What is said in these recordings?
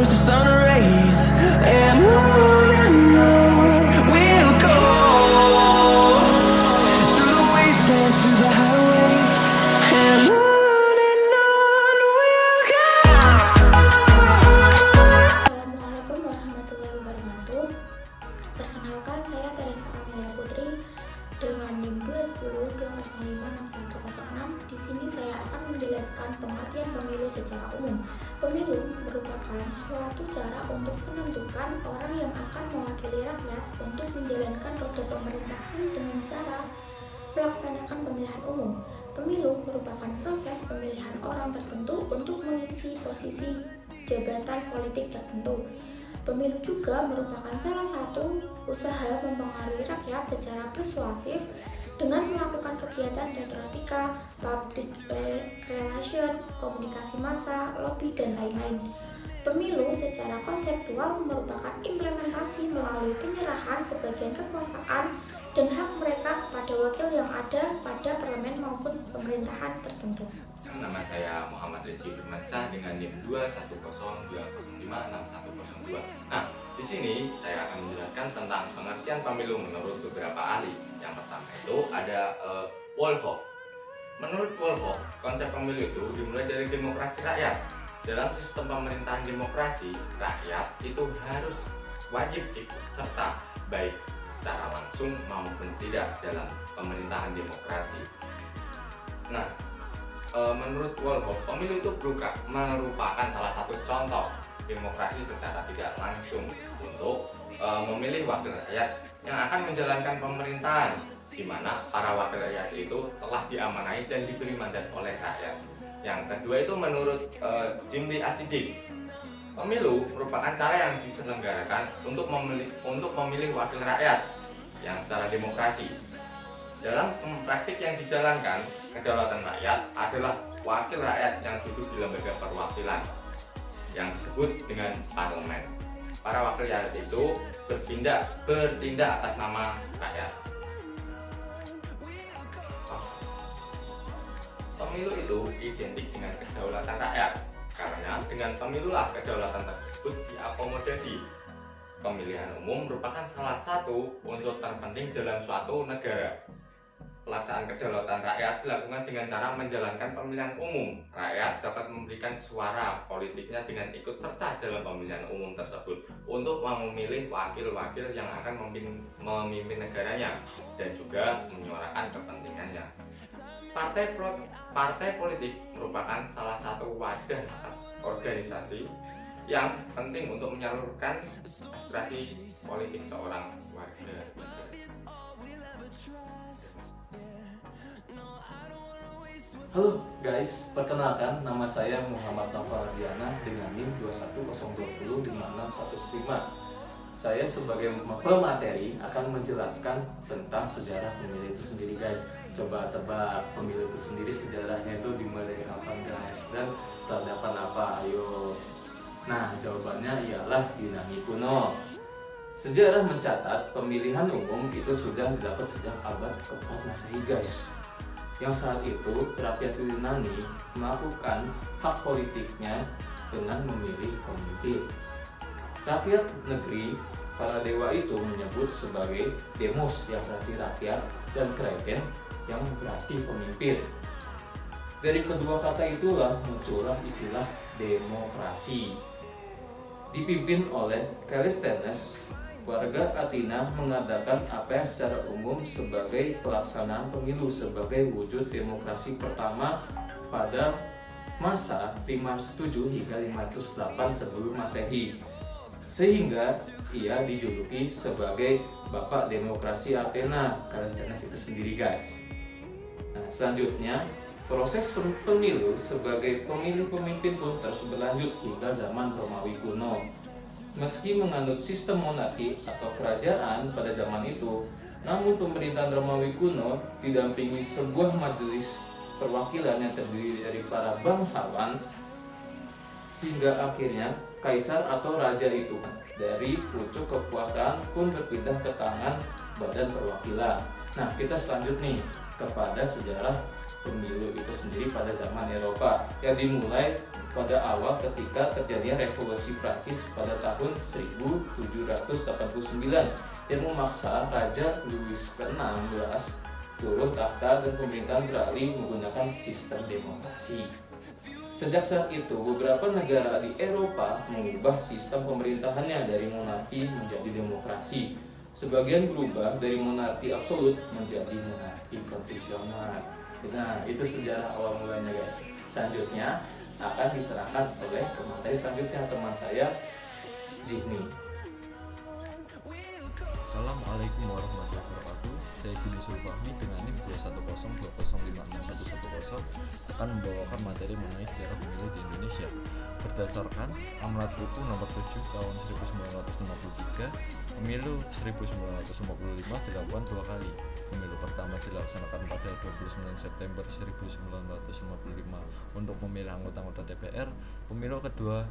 towards the sun rays, and on we'll go, through the wastelands, through the highways, and on we'll go. Assalamualaikum warahmatullahi wabarakatuh. Perkenalkan, saya Teresa Amelia Putri dengan NIM 21020561106. Di sini saya akan menjelaskan pengertian pemilu secara umum. Pemilu merupakan suatu cara untuk menentukan orang yang akan mewakili rakyat untuk menjalankan roda pemerintahan dengan cara melaksanakan pemilihan umum. Pemilu merupakan proses pemilihan orang tertentu untuk mengisi posisi jabatan politik tertentu. Pemilu juga merupakan salah satu usaha mempengaruhi rakyat secara persuasif dengan melakukan kegiatan retorika, public relation, komunikasi massa, lobby, dan lain-lain. Pemilu secara konseptual merupakan implementasi melalui penyerahan sebagian kekuasaan dan hak mereka kepada wakil yang ada pada parlemen maupun pemerintahan tertentu. Nama saya Muhammad Rizky Firmansyah dengan NIM 21020561102. Nah, di sini saya akan menjelaskan tentang pengertian pemilu menurut beberapa ahli. Yang pertama itu ada Wolfhoff. Menurut Wolfhoff, konsep pemilu itu dimulai dari demokrasi rakyat. Dalam sistem pemerintahan demokrasi, rakyat itu harus wajib ikut serta baik secara langsung maupun tidak dalam pemerintahan demokrasi. Nah, menurut Wolfhoff, pemilu itu merupakan salah satu contoh demokrasi secara tidak langsung untuk memilih wakil rakyat yang akan menjalankan pemerintahan, di mana para wakil rakyat itu telah diamanai dan diberi mandat oleh rakyat. Yang kedua itu menurut Jimli Asidik, pemilu merupakan cara yang diselenggarakan untuk memilih wakil rakyat yang secara demokrasi. Dalam praktik yang dijalankan, kedaulatan rakyat adalah wakil rakyat yang duduk di lembaga perwakilan yang disebut dengan parlemen. Para wakil rakyat itu bertindak atas nama rakyat. Pemilu itu identik dengan kedaulatan rakyat, karena dengan pemilulah kedaulatan tersebut diakomodasi. Pemilihan umum merupakan salah satu unsur terpenting dalam suatu negara. Pelaksanaan kedaulatan rakyat dilakukan dengan cara menjalankan pemilihan umum. Rakyat dapat memberikan suara politiknya dengan ikut serta dalam pemilihan umum tersebut untuk memilih wakil-wakil yang akan memimpin negaranya dan juga menyuarakan kepentingannya. Partai politik merupakan salah satu wadah organisasi yang penting untuk menyalurkan aspirasi politik seorang warga negara. Halo guys, perkenalkan nama saya Muhammad Naufal Diana dengan NIM 21020561105. Saya sebagai pemateri akan menjelaskan tentang sejarah pemilu itu sendiri guys. Coba tebak pemilu itu sendiri sejarahnya itu dimulai dari kapan guys, dan peradaban apa? Ayo. Nah, jawabannya ialah Yunani kuno. Sejarah mencatat pemilihan umum itu sudah didapat sejak abad ke-4 Masehi guys. Yang saat itu rakyat Yunani melakukan hak politiknya dengan memilih pemimpin. Rakyat negeri para dewa itu menyebut sebagai demos yang berarti rakyat dan kreten yang berarti pemimpin. Dari kedua kata itulah muncullah istilah demokrasi. Dipimpin oleh Callisthenes, warga Athena mengadakan apa yang secara umum sebagai pelaksanaan pemilu sebagai wujud demokrasi pertama pada masa 507 hingga 508 sebelum Masehi, sehingga ia dijuluki sebagai Bapak Demokrasi Athena, Callisthenes itu sendiri guys. Nah, selanjutnya proses pemilu sebagai pemilih pemimpin pun terus berlanjut hingga zaman Romawi kuno. Meski menganut sistem monarki atau kerajaan pada zaman itu, namun pemerintahan Romawi kuno didampingi sebuah majelis perwakilan yang terdiri dari para bangsawan, hingga akhirnya kaisar atau raja itu dari pucuk kekuasaan pun berpindah ke tangan badan perwakilan. Nah, kita selanjut nih kepada sejarah pemilu itu sendiri pada zaman Eropa yang dimulai pada awal ketika terjadinya revolusi Prancis pada tahun 1789 yang memaksa Raja Louis XVI turun tahta dan pemerintahan beralih menggunakan sistem demokrasi. Sejak saat itu, beberapa negara di Eropa mengubah sistem pemerintahannya dari monarki menjadi demokrasi. Sebagian berubah dari monarki absolut menjadi monarki konstitusional. Nah, itu sejarah awal mulanya guys. Selanjutnya akan diterangkan oleh pemateri selanjutnya teman saya Zihni. Assalamualaikum warahmatullahi wabarakatuh. Saya Sini Sulfahmi dengan NIM 21020566110 akan membawakan materi mengenai sejarah pemilu di Indonesia. Berdasarkan Amnat UU nomor 7 tahun 1953, pemilu 1955 dilakukan 2 kali. Pemilu pertama dilaksanakan pada 29 September 1955 untuk memilih anggota-anggota DPR. Pemilu kedua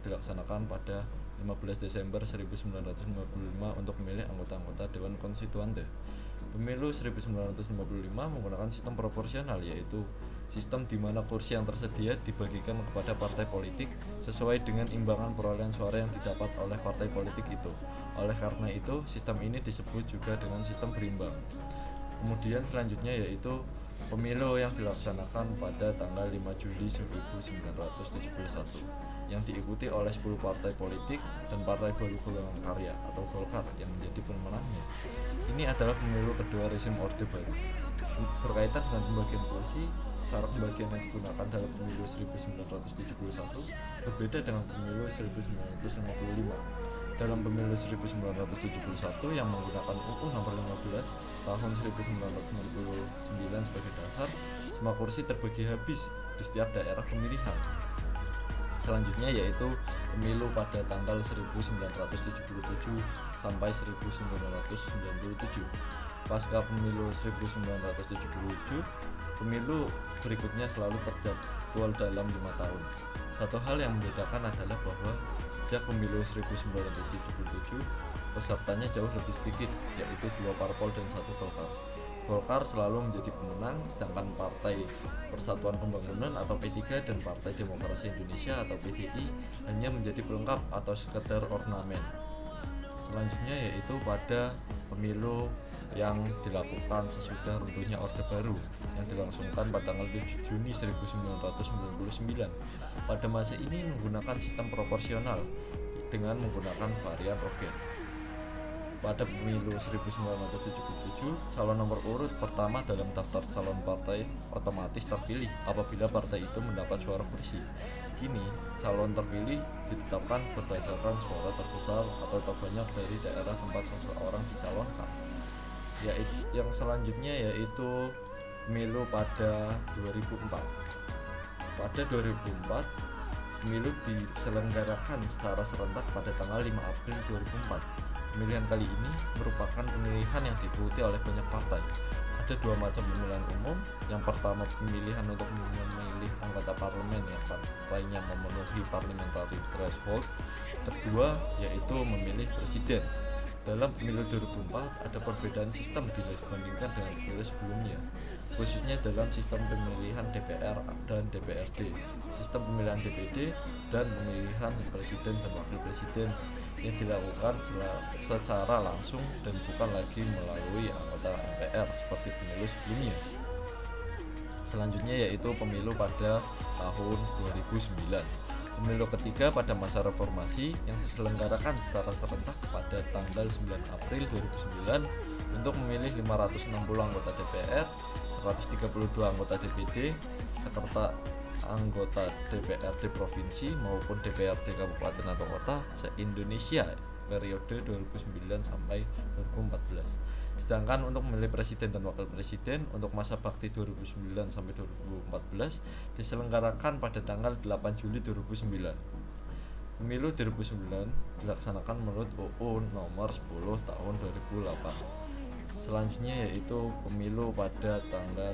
dilaksanakan pada 15 Desember 1955 untuk memilih anggota-anggota Dewan Konstituante. Pemilu 1955 menggunakan sistem proporsional, yaitu sistem di mana kursi yang tersedia dibagikan kepada partai politik sesuai dengan imbangan perolehan suara yang didapat oleh partai politik itu. Oleh karena itu, sistem ini disebut juga dengan sistem berimbang. Kemudian selanjutnya yaitu pemilu yang dilaksanakan pada tanggal 5 Juli 1971 yang diikuti oleh 10 partai politik dan partai baru golongan karya atau Golkar yang menjadi pemenangnya. Ini adalah pemilu kedua rezim Orde Baru. Berkaitan dengan pembagian kursi, cara pembagian yang digunakan dalam pemilu 1971 berbeda dengan pemilu 1955. Dalam pemilu 1971 yang menggunakan UU nomor 15 tahun 1999 sebagai dasar, semua kursi terbagi habis di setiap daerah pemilihan. Selanjutnya yaitu pemilu pada tanggal 1977 sampai 1997. Pasca pemilu 1977, pemilu berikutnya selalu terjadwal dalam 5 tahun. Satu hal yang membedakan adalah bahwa sejak pemilu 1977, pesertanya jauh lebih sedikit, yaitu 2 parpol dan 1 Golkar. Golkar selalu menjadi pemenang, sedangkan Partai Persatuan Pembangunan atau P3 dan Partai Demokrasi Indonesia atau PDI hanya menjadi pelengkap atau sekedar ornamen. Selanjutnya yaitu pada pemilu yang dilakukan sesudah runtuhnya Orde Baru yang dilangsungkan pada tanggal 7 Juni 1999. Pada masa ini menggunakan sistem proporsional dengan menggunakan varian Rogen. Pada pemilu 1977, calon nomor urut pertama dalam daftar calon partai otomatis terpilih apabila partai itu mendapat suara kursi. Kini, calon terpilih ditetapkan berdasarkan suara terbesar atau terbanyak dari daerah tempat seseorang dicalonkan. Yang selanjutnya yaitu pemilu pada 2004. Pada 2004, pemilu diselenggarakan secara serentak pada tanggal 5 April 2004. Pemilihan kali ini merupakan pemilihan yang diikuti oleh banyak partai. Ada 2 macam pemilihan umum. Yang pertama, pemilihan untuk memilih anggota parlemen yang partainya memenuhi parliamentary threshold. Kedua, yaitu memilih presiden. Dalam pemilu 2004 ada perbedaan sistem bila dibandingkan dengan pemilu sebelumnya, khususnya dalam sistem pemilihan DPR dan DPRD, sistem pemilihan DPD, dan pemilihan presiden dan wakil presiden yang dilakukan secara langsung dan bukan lagi melalui anggota MPR seperti pemilu sebelumnya. Selanjutnya yaitu pemilu pada tahun 2009. Pemilu ketiga pada masa reformasi yang diselenggarakan secara serentak pada tanggal 9 April 2009 untuk memilih 560 anggota DPR, 132 anggota DPD, serta anggota DPRD provinsi maupun DPRD kabupaten atau kota se-Indonesia periode 2009 sampai 2014. Sedangkan untuk memilih presiden dan wakil presiden untuk masa bakti 2009 sampai 2014 diselenggarakan pada tanggal 8 Juli 2009. Pemilu 2009 dilaksanakan menurut UU nomor 10 tahun 2008. Selanjutnya yaitu pemilu pada tanggal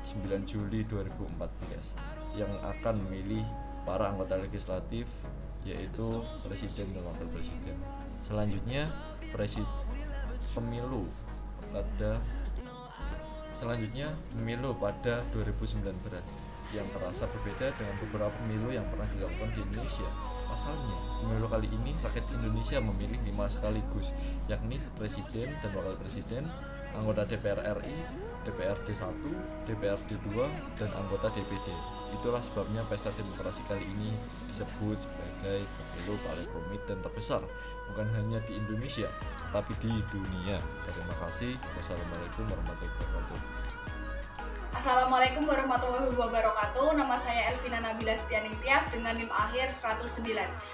9 Juli 2014 yang akan memilih para anggota legislatif yaitu presiden dan wakil presiden. Selanjutnya pemilu pada Selanjutnya, pemilu pada 2019 yang terasa berbeda dengan beberapa pemilu yang pernah dilakukan di Indonesia. Pasalnya, pemilu kali ini rakyat Indonesia memilih 5 sekaligus, yakni presiden dan wakil presiden, anggota DPR RI, DPRD 1, DPRD 2, dan anggota DPD. Itulah sebabnya pesta demokrasi kali ini disebut sebagai pemilu paling rumit dan terbesar, bukan hanya di Indonesia, tapi di dunia. Terima kasih. Wassalamualaikum warahmatullahi wabarakatuh. Assalamualaikum warahmatullahi wabarakatuh. Nama saya Elvina Nabila Setianing Tias dengan NIM akhir 109.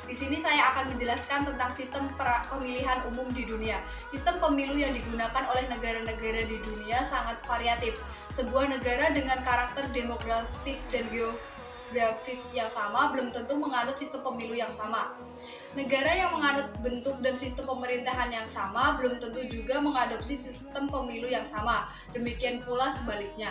Di sini saya akan menjelaskan tentang sistem pemilihan umum di dunia. Sistem pemilu yang digunakan oleh negara-negara di dunia sangat variatif. Sebuah negara dengan karakter demografis dan geografis yang sama belum tentu menganut sistem pemilu yang sama. Negara yang menganut bentuk dan sistem pemerintahan yang sama belum tentu juga mengadopsi sistem pemilu yang sama. Demikian pula sebaliknya.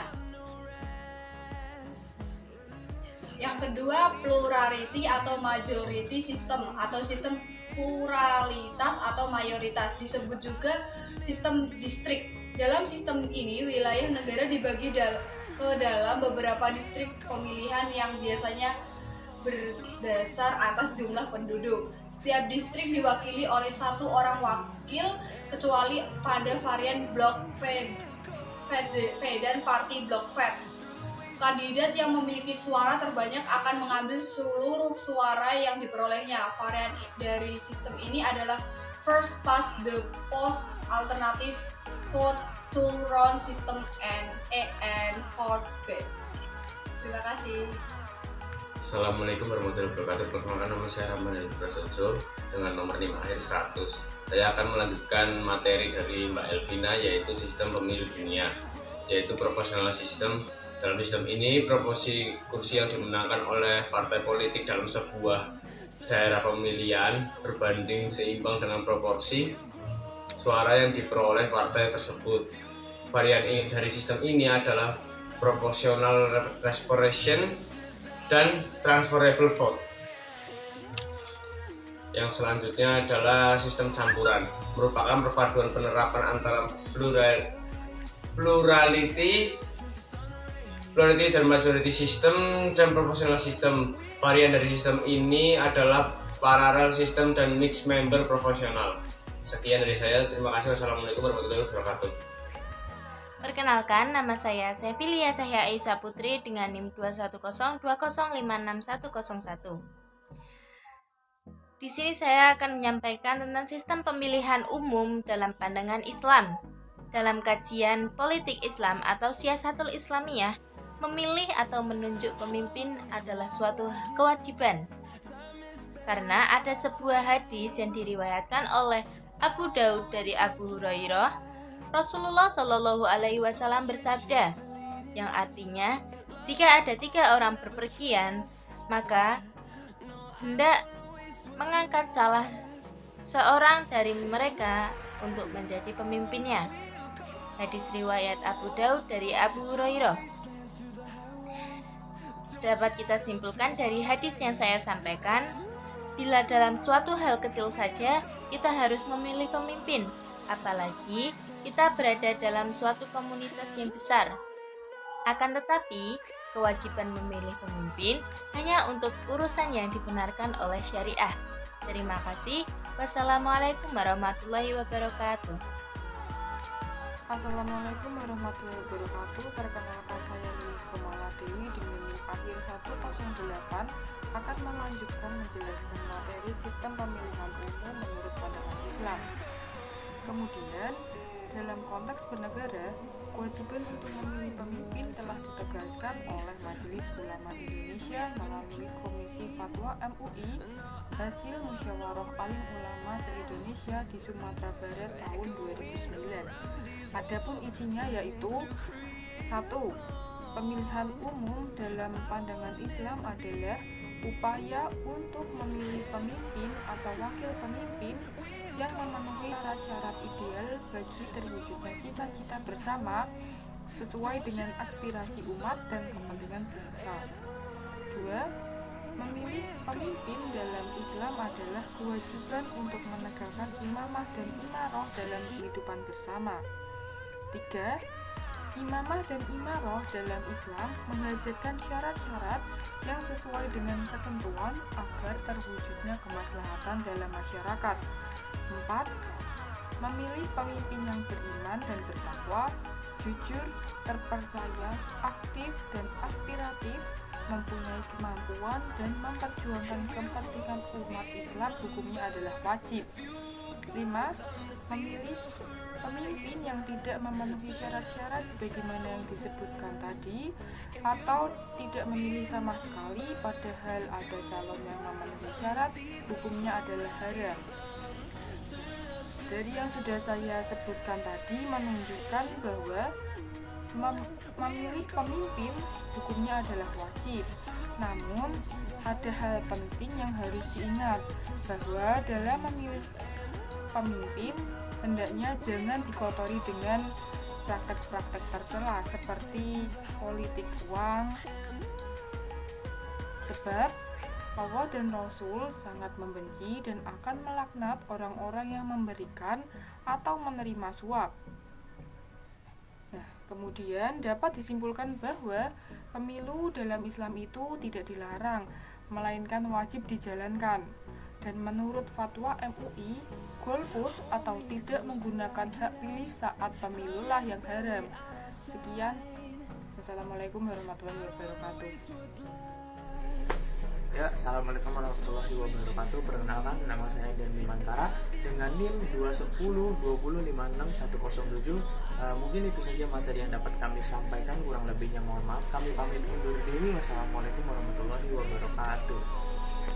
Yang kedua, plurality atau majority system atau sistem pluralitas atau mayoritas, disebut juga sistem distrik. Dalam sistem ini, wilayah negara dibagi ke dalam beberapa distrik pemilihan yang biasanya berdasar atas jumlah penduduk. Setiap distrik diwakili oleh satu orang wakil, kecuali pada varian Block V dan Party Block V. Kandidat yang memiliki suara terbanyak akan mengambil seluruh suara yang diperolehnya. Varian dari sistem ini adalah first past the post, alternative vote, two round system, and fourth bid. Terima kasih. Assalamualaikum warahmatullahi wabarakatuh. Perkenalkan, nama saya Rahman Hadi Prasetyo dengan nomor 5 akhir 100. Saya akan melanjutkan materi dari Mbak Elvina, yaitu sistem pemilu dunia, yaitu proportional system. Dalam sistem ini, proporsi kursi yang dimenangkan oleh partai politik dalam sebuah daerah pemilihan berbanding seimbang dengan proporsi suara yang diperoleh partai tersebut. Varian ini dari sistem ini adalah proportional representation dan transferable vote. Yang selanjutnya adalah sistem campuran, merupakan perpaduan penerapan antara plurality dan majority system dan proportional system. Varian dari sistem ini adalah parallel system dan mixed member proportional. Sekian dari saya, terima kasih. Wassalamualaikum warahmatullahi wabarakatuh. Perkenalkan, nama saya Sevilia Cahya Aisyah Putri dengan NIM 21020565101. Di sini saya akan menyampaikan tentang sistem pemilihan umum dalam pandangan Islam. Dalam kajian politik Islam atau siasatul Islamiyah, memilih atau menunjuk pemimpin adalah suatu kewajiban. Karena ada sebuah hadis yang diriwayatkan oleh Abu Daud dari Abu Hurairah, Rasulullah Shallallahu Alaihi Wasallam bersabda, yang artinya, jika ada 3 orang berpergian, maka hendak mengangkat salah seorang dari mereka untuk menjadi pemimpinnya. Hadis riwayat Abu Daud dari Abu Hurairah. Dapat kita simpulkan dari hadis yang saya sampaikan, bila dalam suatu hal kecil saja kita harus memilih pemimpin, apalagi kita berada dalam suatu komunitas yang besar. Akan tetapi, kewajiban memilih pemimpin hanya untuk urusan yang dibenarkan oleh syariah. Terima kasih. Wassalamualaikum warahmatullahi wabarakatuh. Assalamualaikum warahmatullahi wabarakatuh. Perkenalkan, saya Lilis Komala Dewi dengan NIM akhir 108 akan melanjutkan menjelaskan materi sistem pemilihan umum menurut pandangan Islam. Kemudian, dalam konteks bernegara, kewajiban untuk memilih pemimpin telah ditegaskan oleh Majelis Ulama Indonesia melalui Komisi Fatwa MUI hasil musyawarah alim ulama se-Indonesia di Sumatera Barat tahun 2009. Adapun isinya yaitu 1. Pemilihan umum dalam pandangan Islam adalah upaya untuk memilih pemimpin atau wakil pemimpin yang memenuhi syarat ideal bagi terwujudnya cita-cita bersama sesuai dengan aspirasi umat dan kepentingan bangsa. 2. Memilih pemimpin dalam Islam adalah kewajiban untuk menegakkan imamah dan imarah dalam kehidupan bersama. 3. Imamah dan imaroh dalam Islam mengajarkan syarat-syarat yang sesuai dengan ketentuan agar terwujudnya kemaslahatan dalam masyarakat. 4. Memilih pemimpin yang beriman dan bertakwa, jujur, terpercaya, aktif dan aspiratif, mempunyai kemampuan dan memperjuangkan kepentingan umat Islam hukumnya adalah wajib. 5. Memilih pemimpin yang tidak memenuhi syarat-syarat sebagaimana yang disebutkan tadi, atau tidak memilih sama sekali padahal ada calon yang memenuhi syarat, hukumnya adalah haram. Dari yang sudah saya sebutkan tadi menunjukkan bahwa memilih pemimpin hukumnya adalah wajib. Namun ada hal penting yang harus diingat, bahwa dalam memilih pemimpin hendaknya jangan dikotori dengan praktek-praktek tercela seperti politik uang, sebab Allah dan Rasul sangat membenci dan akan melaknat orang-orang yang memberikan atau menerima suap. Nah, kemudian dapat disimpulkan bahwa pemilu dalam Islam itu tidak dilarang, melainkan wajib dijalankan. Dan menurut fatwa MUI, golput atau tidak menggunakan hak pilih saat pemilulah yang haram. Sekian. Wassalamualaikum warahmatullahi wabarakatuh. Ya, assalamualaikum warahmatullahi wabarakatuh. Perkenalkan, nama saya Dan Bimantara dengan NIM 21020561007. Mungkin itu saja materi yang dapat kami sampaikan. Kurang lebihnya mohon maaf. Kami pamit undur diri. Wassalamualaikum warahmatullahi wabarakatuh.